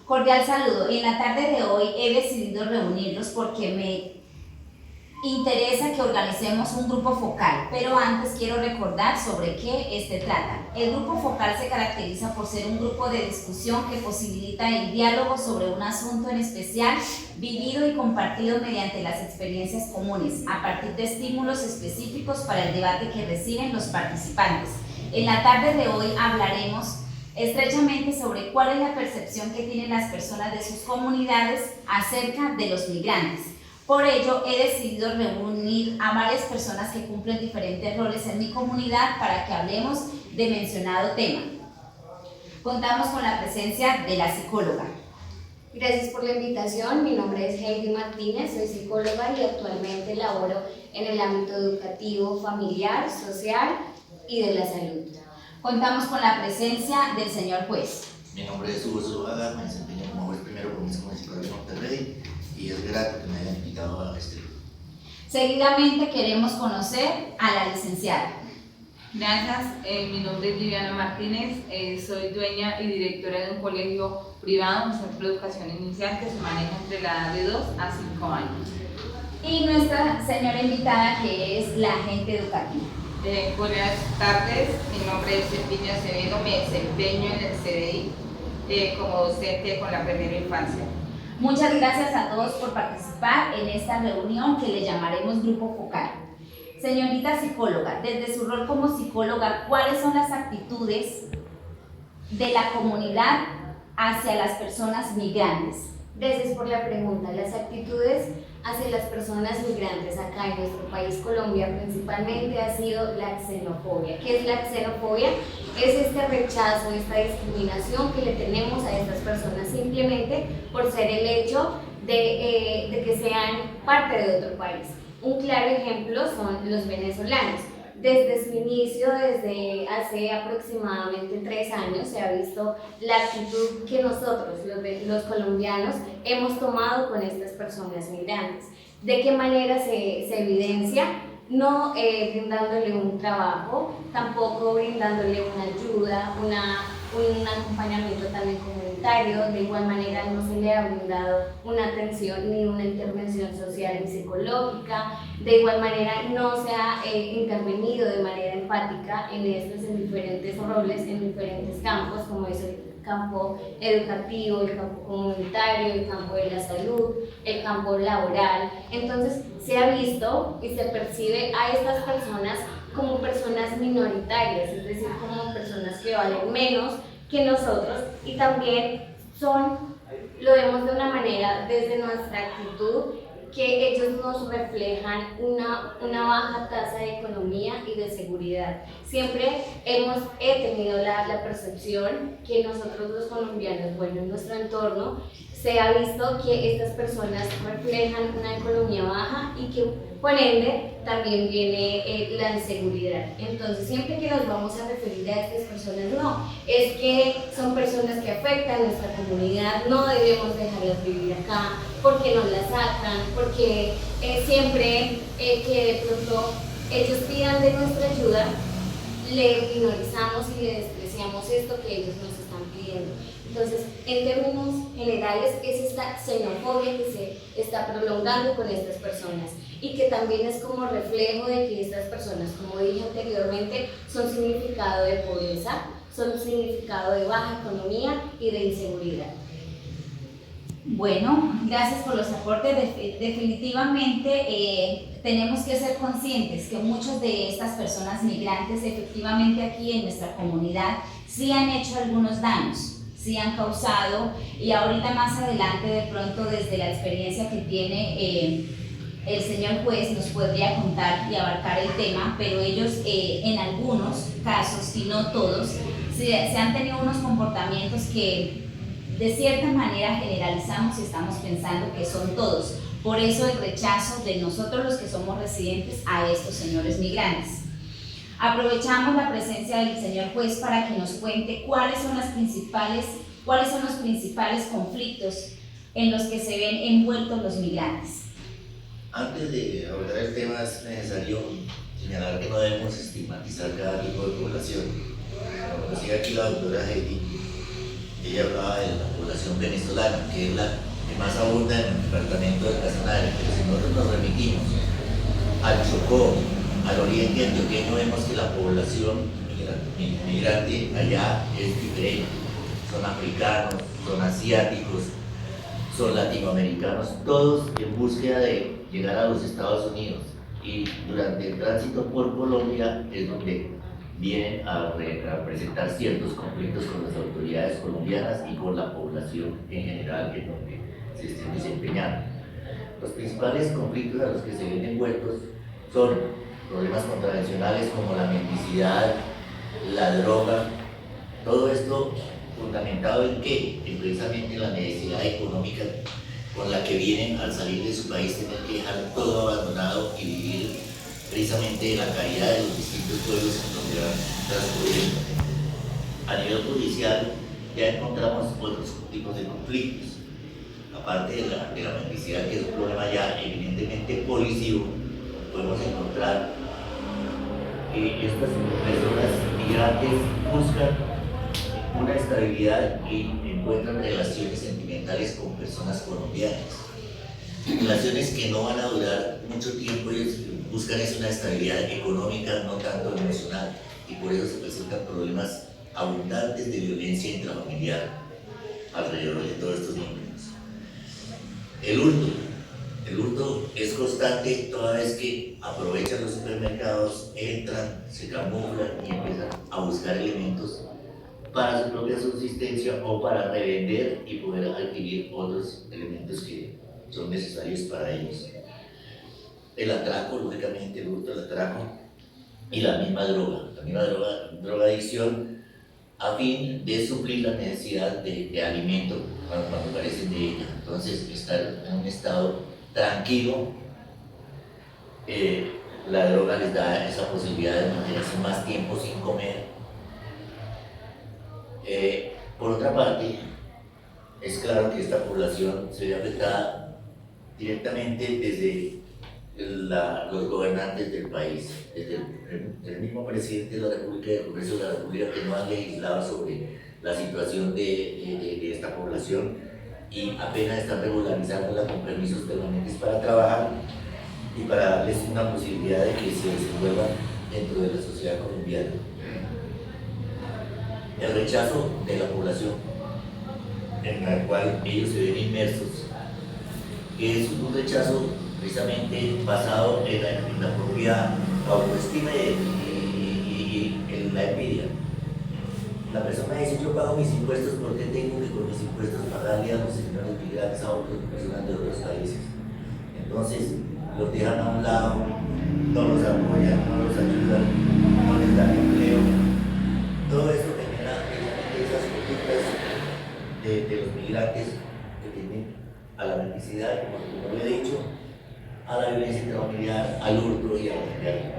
Cordial saludo. En la tarde de hoy he decidido reunirlos porque me interesa que organicemos un grupo focal, pero antes quiero recordar sobre qué trata. El grupo focal se caracteriza por ser un grupo de discusión que posibilita el diálogo sobre un asunto en especial, vivido y compartido mediante las experiencias comunes, a partir de estímulos específicos para el debate que reciben los participantes. En la tarde de hoy hablaremos estrechamente sobre cuál es la percepción que tienen las personas de sus comunidades acerca de los migrantes. Por ello, he decidido reunir a varias personas que cumplen diferentes roles en mi comunidad para que hablemos de mencionado tema. Contamos con la presencia de la psicóloga. Gracias por la invitación. Mi nombre es Heidi Martínez, soy psicóloga y actualmente laboro en el ámbito educativo, familiar, social y de la salud. Contamos con la presencia del señor juez. Mi nombre es Hugo Zuluaga, me desempeño como juez primero municipal de Monterrey y es grato que me hayan invitado a este grupo. Seguidamente queremos conocer a la licenciada. Gracias, mi nombre es Viviana Martínez, soy dueña y directora de un colegio privado, un centro de educación inicial que se maneja entre la edad de 2 a 5 años. Y nuestra señora invitada, que es la agente educativa. Buenas tardes, mi nombre es Silvia Acevedo, me desempeño en el CDI como docente con la primera infancia. Muchas gracias a todos por participar en esta reunión que le llamaremos Grupo Focal. Señorita psicóloga, desde su rol como psicóloga, ¿cuáles son las actitudes de la comunidad hacia las personas migrantes? Gracias por la pregunta. Las actitudes hacia las personas migrantes acá en nuestro país, Colombia, principalmente ha sido la xenofobia. ¿Qué es la xenofobia? Es este rechazo, esta discriminación que le tenemos a estas personas simplemente por ser el hecho de que sean parte de otro país. Un claro ejemplo son los venezolanos. Desde su inicio, desde hace aproximadamente 3 años, se ha visto la actitud que nosotros, los colombianos, hemos tomado con estas personas migrantes. ¿De qué manera se evidencia? No brindándole un trabajo, tampoco brindándole una ayuda, un acompañamiento también comunitario. De igual manera no se le ha brindado una atención ni una intervención social ni psicológica. De igual manera no se ha intervenido de manera empática en diferentes roles, en diferentes campos, como es el campo educativo, el campo comunitario, el campo de la salud, el campo laboral. Entonces se ha visto y se percibe a estas personas como personas minoritarias, es decir, como personas que valen menos que nosotros, y también lo vemos de una manera desde nuestra actitud, que ellos nos reflejan una baja tasa de economía y de seguridad. Siempre he tenido la percepción que nosotros los colombianos, bueno, en nuestro entorno, se ha visto que estas personas reflejan una economía baja y que por ende también viene la inseguridad. Entonces siempre que nos vamos a referir a estas personas, no, es que son personas que afectan a nuestra comunidad, no debemos dejarlas vivir acá, porque nos las sacan, porque siempre que de pronto ellos pidan de nuestra ayuda, le minorizamos y le despreciamos esto que ellos nos están pidiendo. Entonces, en términos generales, es esta xenofobia que se está prolongando con estas personas y que también es como reflejo de que estas personas, como dije anteriormente, son significado de pobreza, son significado de baja economía y de inseguridad. Bueno, gracias por los aportes. Definitivamente tenemos que ser conscientes que muchas de estas personas migrantes efectivamente aquí en nuestra comunidad sí han hecho algunos daños, sí han causado, y ahorita más adelante de pronto desde la experiencia que tiene el señor juez nos podría contar y abarcar el tema, pero ellos en algunos casos, y no todos, se han tenido unos comportamientos que de cierta manera generalizamos y estamos pensando que son todos. Por eso el rechazo de nosotros los que somos residentes a estos señores migrantes. Aprovechamos la presencia del señor juez para que nos cuente cuáles son los principales conflictos en los que se ven envueltos los migrantes. Antes de abordar el tema es necesario señalar que no debemos estigmatizar cada tipo de población. Como decía aquí la doctora Heidi, ella hablaba de la población población venezolana, que es la que más abunda en el departamento del Casanare. Pero si nosotros nos remitimos al Chocó, al oriente antioqueño, vemos que la población migrante allá es diferente. Son africanos, son asiáticos, son latinoamericanos, todos en búsqueda de llegar a los Estados Unidos. Y durante el tránsito por Colombia es donde vienen a presentar ciertos conflictos con las autoridades colombianas y con la población en general en donde se estén desempeñando. Los principales conflictos a los que se ven envueltos son problemas contravencionales como la mendicidad, la droga, todo esto fundamentado en qué? En precisamente la necesidad económica con la que vienen al salir de su país, tener que dejar todo abandonado y vivir precisamente de la caridad de los distintos pueblos en donde van transcurriendo. A nivel judicial ya encontramos otros tipos de conflictos, aparte de la mendicidad, que es un problema ya evidentemente policivo. Podemos encontrar que estas personas migrantes buscan una estabilidad y encuentran relaciones sentimentales con personas colombianas. Relaciones que no van a durar mucho tiempo. Ellos buscan es una estabilidad económica, no tanto emocional, y por eso se presentan problemas abundantes de violencia intrafamiliar alrededor de todos estos números. El hurto es constante toda vez que aprovechan los supermercados, entran, se camuflan y empiezan a buscar elementos para su propia subsistencia o para revender y poder adquirir otros elementos que son necesarios para ellos. El atraco, lógicamente, el hurto, el atraco y la misma drogadicción, a fin de suplir la necesidad de alimento cuando carecen de ella. Entonces, estar en un estado tranquilo, la droga les da esa posibilidad de mantenerse más tiempo sin comer. Por otra parte, es claro que esta población se ve afectada directamente desde los gobernantes del país, desde el mismo presidente de la República y el Congreso de la República, que no han legislado sobre la situación de esta población y apenas están regularizándola con permisos permanentes para trabajar y para darles una posibilidad de que se desenvuelvan dentro de la sociedad colombiana. El rechazo de la población en la cual ellos se ven inmersos, que es un rechazo precisamente basado en la propia autoestima y en la envidia. La persona dice: yo pago mis impuestos, porque tengo que con mis impuestos pagarle a los señores migrantes, a otras personas de otros países. Entonces los dejan a un lado, no los apoyan, no los ayudan, no les dan empleo. Todo eso genera esas conductas de los migrantes que tienden a la mendicidad, como lo he dicho, a la violencia intrafamiliar, al hurto y al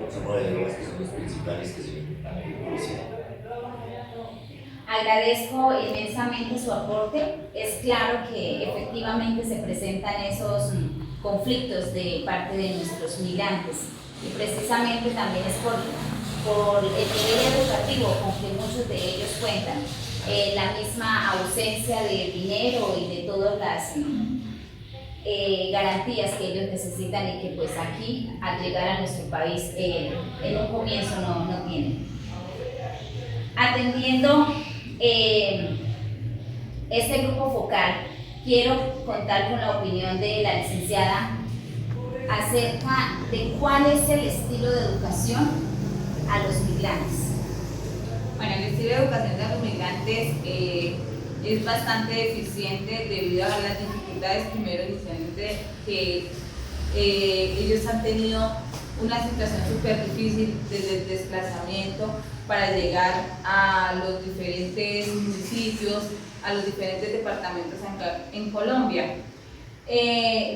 consumo de drogas, que son los principales que se ven a nivel judicial. Agradezco inmensamente su aporte. Es claro que efectivamente se presentan esos conflictos de parte de nuestros migrantes, y precisamente también es por el nivel educativo con que muchos de ellos cuentan, la misma ausencia de dinero y de todas las garantías que ellos necesitan y que pues aquí al llegar a nuestro país en un comienzo no tienen. Atendiendo este grupo focal, quiero contar con la opinión de la licenciada acerca de cuál es el estilo de educación a los migrantes. Bueno, el estilo de educación de los migrantes es bastante deficiente debido a las dificultades, primero inicialmente, que ellos han tenido una situación súper difícil desde el desplazamiento para llegar a los diferentes municipios, a los diferentes departamentos en Colombia.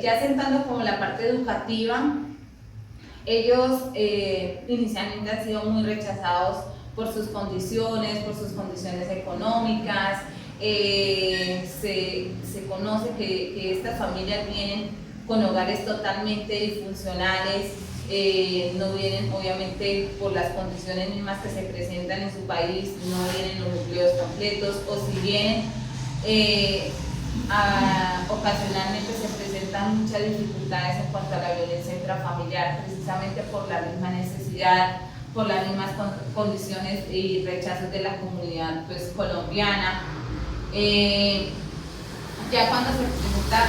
Ya sentando como la parte educativa, ellos inicialmente han sido muy rechazados por sus condiciones económicas. Se conoce que estas familias vienen con hogares totalmente disfuncionales, no vienen obviamente por las condiciones mismas que se presentan en su país, no vienen los empleos completos, o si vienen ocasionalmente se presentan muchas dificultades en cuanto a la violencia intrafamiliar, precisamente por la misma necesidad, por las mismas condiciones y rechazos de la comunidad pues, colombiana. Ya cuando se presenta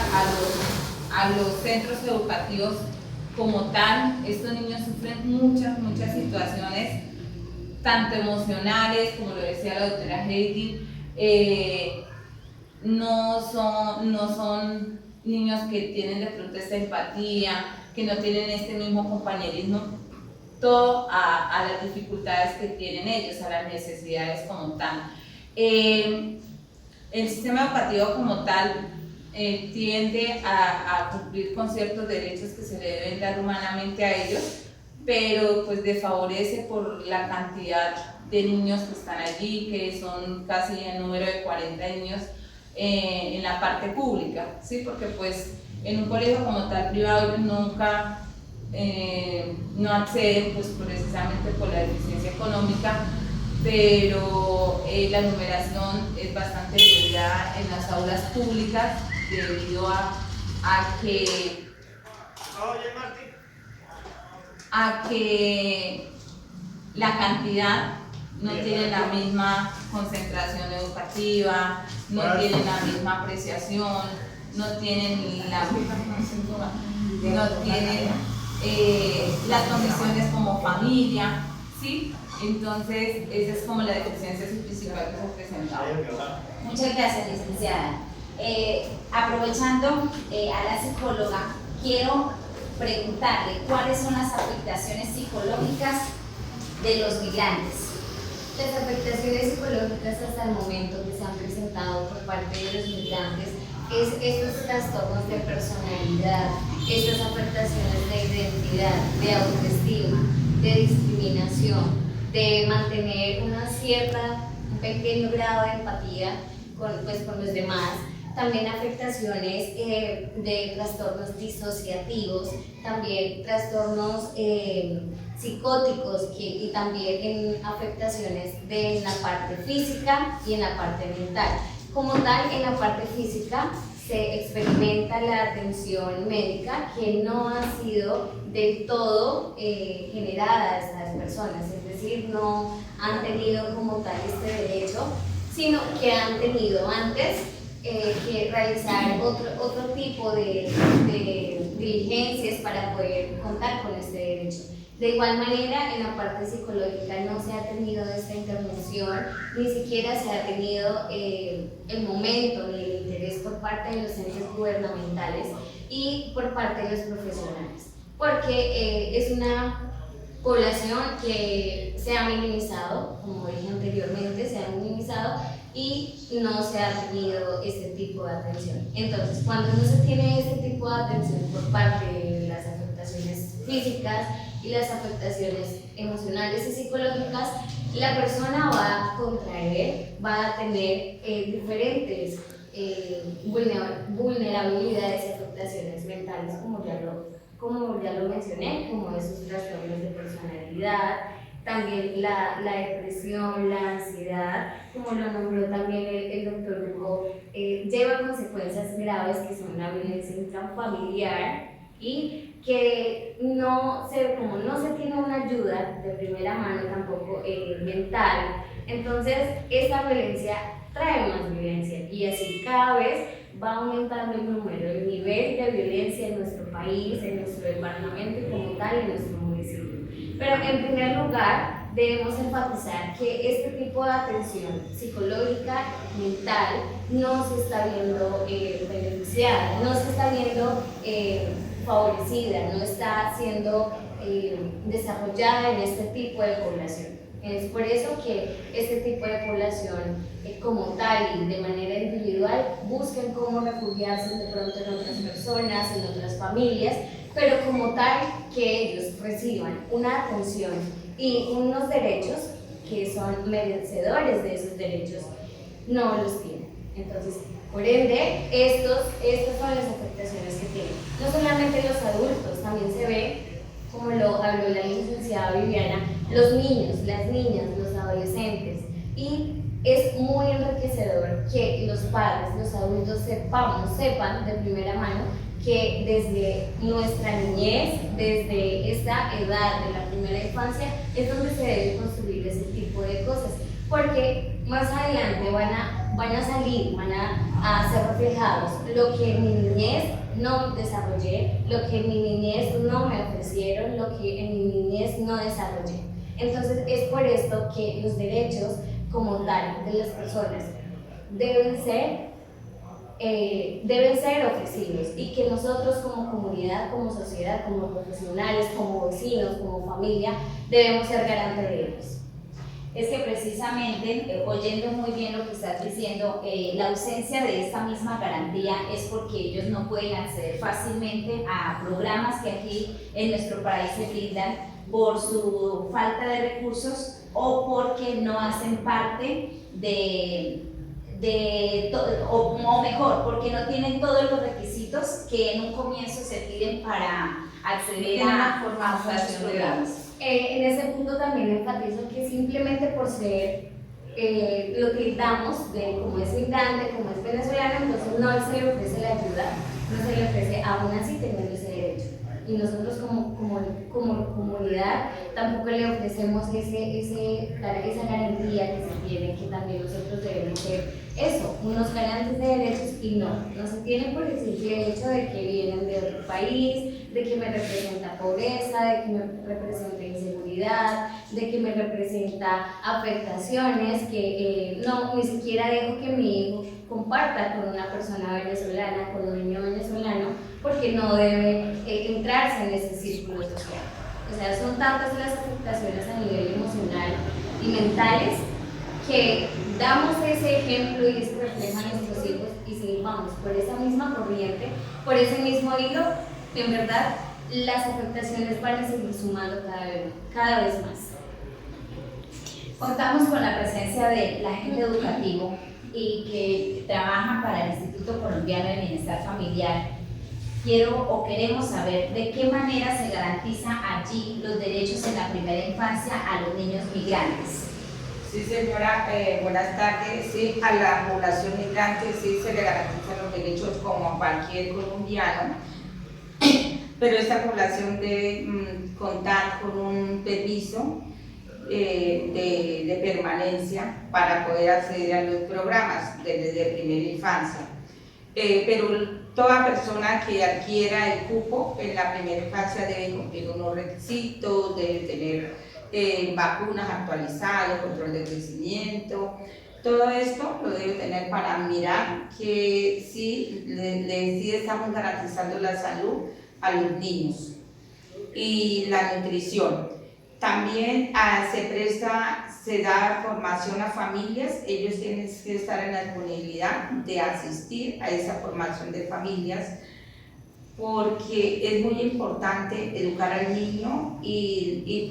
a los centros educativos como tal, estos niños sufren muchas situaciones, tanto emocionales, como lo decía la doctora Heidi, no son niños que tienen de pronto esta empatía, que no tienen este mismo compañerismo, todo a las dificultades que tienen ellos, a las necesidades como tal. El sistema educativo como tal tiende a cumplir con ciertos derechos que se le deben dar humanamente a ellos, pero pues desfavorece por la cantidad de niños que están allí, que son casi el número de 40 niños en la parte pública, ¿sí? Porque pues en un colegio como tal privado ellos nunca no acceden pues precisamente por la deficiencia económica, pero la numeración es bastante elevada en las aulas públicas debido a que la cantidad no tiene la misma concentración educativa, no tienen la misma apreciación, no tienen las condiciones como familia, ¿sí? Entonces, esa es como la deficiencia principal que se presentaba. Muchas gracias, licenciada. Aprovechando a la psicóloga, quiero preguntarle cuáles son las afectaciones psicológicas de los migrantes. Las afectaciones psicológicas hasta el momento que se han presentado por parte de los migrantes es estos trastornos de personalidad, estas afectaciones de identidad, de autoestima, de discriminación, de mantener un pequeño grado de empatía con los demás. También afectaciones de trastornos disociativos, también trastornos psicóticos y también en afectaciones de la parte física y en la parte mental. Como tal, en la parte física se experimenta la atención médica que no ha sido del todo generada a estas personas, es decir, no han tenido como tal este derecho, sino que han tenido antes que realizar otro tipo de diligencias para poder contar con este derecho. De igual manera, en la parte psicológica no se ha tenido esta intervención, ni siquiera se ha tenido el momento ni el interés por parte de los entes gubernamentales y por parte de los profesionales, porque es una población que se ha minimizado, como dije anteriormente, se ha minimizado y no se ha tenido este tipo de atención. Entonces, cuando no se tiene este tipo de atención por parte de las afectaciones físicas y las afectaciones emocionales y psicológicas, la persona va a contraer, va a tener diferentes vulnerabilidades y afectaciones mentales, como ya lo mencioné, como esos trastornos de personalidad, también la depresión, la ansiedad, como lo nombró también el doctor Hugo, lleva consecuencias graves que son la violencia intrafamiliar y que como no se tiene una ayuda de primera mano tampoco mental, entonces esta violencia trae más violencia y así cada vez va aumentando el nivel de violencia en nuestro país, en nuestro departamento y como tal en nuestro municipio. Pero en primer lugar debemos enfatizar que este tipo de atención psicológica, mental, no se está viendo beneficiada, no se está viendo favorecida, no está siendo desarrollada en este tipo de población. Es por eso que este tipo de población como tal y de manera individual buscan cómo refugiarse de pronto en otras personas, en otras familias, pero como tal que ellos reciban una atención y unos derechos que son merecedores de esos derechos, no los tienen. Entonces, por ende, estas son las afectaciones que tienen. No solamente los adultos, también se ve, como lo habló la licenciada Viviana, los niños, las niñas, los adolescentes y es muy enriquecedor que los padres, los adultos sepan de primera mano que desde nuestra niñez, desde esta edad de la primera infancia, es donde se debe construir ese tipo de cosas, porque más adelante van a salir, van a ser reflejados lo que en mi niñez no desarrollé, lo que en mi niñez no me ofrecieron, lo que en mi niñez no desarrollé. Entonces es por esto que los derechos como tal de las personas deben ser ofrecidos, y que nosotros como comunidad, como sociedad, como profesionales, como vecinos, como familia, debemos ser garantes de ellos. Es que precisamente, oyendo muy bien lo que estás diciendo, la ausencia de esta misma garantía es porque ellos no pueden acceder fácilmente a programas que aquí en nuestro país se brindan por su falta de recursos o porque no hacen parte o mejor, porque no tienen todos los requisitos que en un comienzo se piden para acceder a muchos programas. En ese punto también enfatizo que simplemente por ser lo tildamos como es migrante, como es venezolano, entonces no se le ofrece la ayuda, no se le ofrece aún así teniendo ese derecho. Y nosotros como comunidad tampoco le ofrecemos esa garantía que se tiene, que también nosotros debemos ser eso, unos garantes de derechos, y no se tiene por el simple hecho de que vienen de otro país, de que me representa pobreza, de que me representa inseguridad, de que me representa afectaciones, que ni siquiera dejo que mi hijo comparta con una persona venezolana, con un niño venezolano, porque no debe entrarse en ese círculo social. O sea, son tantas las afectaciones a nivel emocional y mentales que damos ese ejemplo y eso refleja a nuestros hijos, y si vamos por esa misma corriente, por ese mismo hilo, en verdad las afectaciones van a seguir sumando cada vez más. Contamos con la presencia del agente educativo y que trabaja para el Instituto Colombiano de Bienestar Familiar. Queremos saber de qué manera se garantiza allí los derechos en la primera infancia a los niños migrantes. Sí, señora, buenas tardes. Sí, a la población migrante sí se le garantizan los derechos como a cualquier colombiano, pero esta población debe contar con un permiso de permanencia para poder acceder a los programas desde primera infancia. Pero toda persona que adquiera el cupo en la primera infancia debe cumplir unos requisitos, debe tener vacunas actualizadas, control de crecimiento. Todo esto lo debe tener para mirar que sí estamos garantizando la salud a los niños y la nutrición. También se da formación a familias, ellos tienen que estar en la disponibilidad de asistir a esa formación de familias, porque es muy importante educar al niño y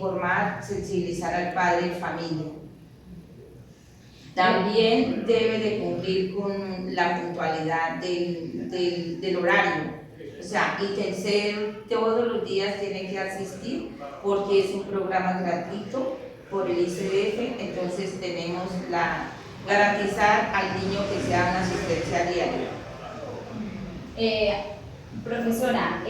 sensibilizar al padre de familia. También debe de cumplir con la puntualidad del horario. O sea, todos los días tiene que asistir porque es un programa gratuito por el ICBF, entonces tenemos garantizar al niño que sea una asistencia diaria. Profesora,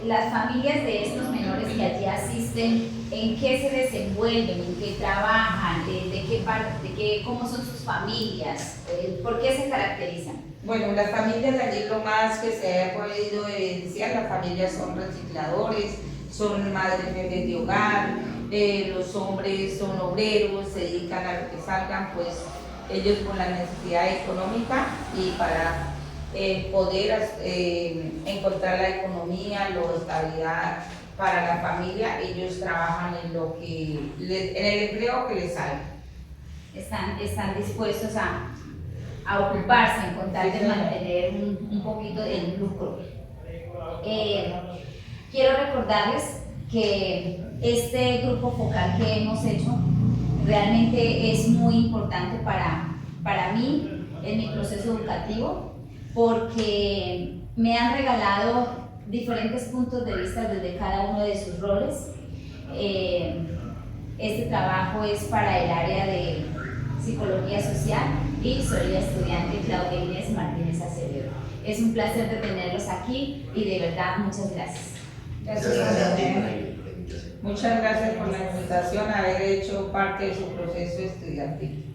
las familias de estos menores que allí asisten, ¿en qué se desenvuelven? ¿En qué trabajan? ¿Cómo son sus familias? ¿Por qué se caracterizan? Bueno, las familias de allí, lo más que se ha podido evidenciar, las familias son recicladores, son madres de hogar, los hombres son obreros, se dedican a lo que salgan, pues ellos con la necesidad económica y para poder encontrar la economía, la estabilidad para la familia, ellos trabajan en el empleo que les salga. Están dispuestos a ocuparse, en contar de mantener un poquito del lucro. Quiero recordarles que este grupo focal que hemos hecho realmente es muy importante para mí en mi proceso educativo, porque me han regalado diferentes puntos de vista desde cada uno de sus roles. Este trabajo es para el área de Psicología Social y soy la estudiante Claudia Inés Martínez Acevedo. Es un placer de tenerlos aquí y de verdad muchas gracias. Muchas gracias a ti por la invitación. Muchas gracias por la invitación a haber hecho parte de su proceso estudiantil.